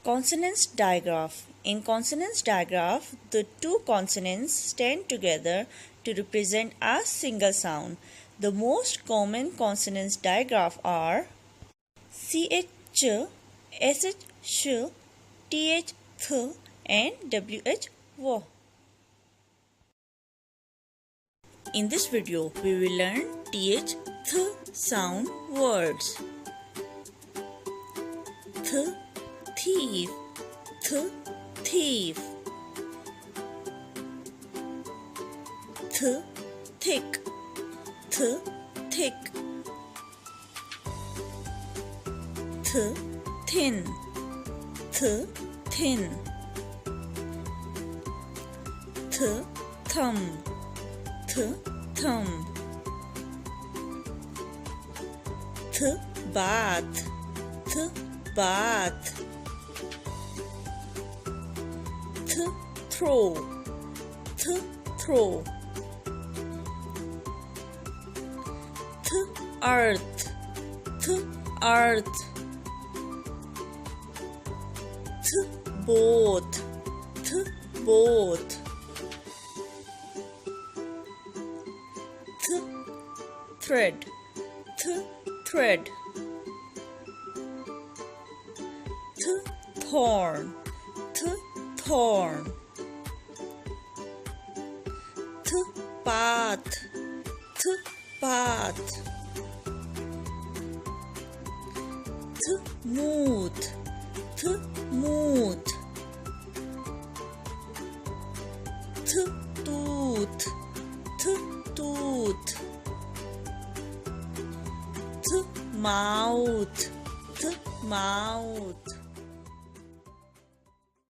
Consonants digraph. In consonants digraph, the two consonants stand together to represent a single sound. The most common consonants digraph are CH, SH, sh, TH, th, and WH, w. In this video, we will learn TH, th sound words. Th, thief, th, thief. Th, thick, th, thick. Th, thin, th, thin. Th, thumb, th, thumb. Th, bath, th, bath. Th, throw, th, throw. Th, earth, th, earth. Th, both, th, both. Th, thread, th, thread. Th, thorn, th, thorn. Th, path, th, path. Th, mooth, th, mooth. Th, tooth, th, tooth. Th, mouth, th, mouth.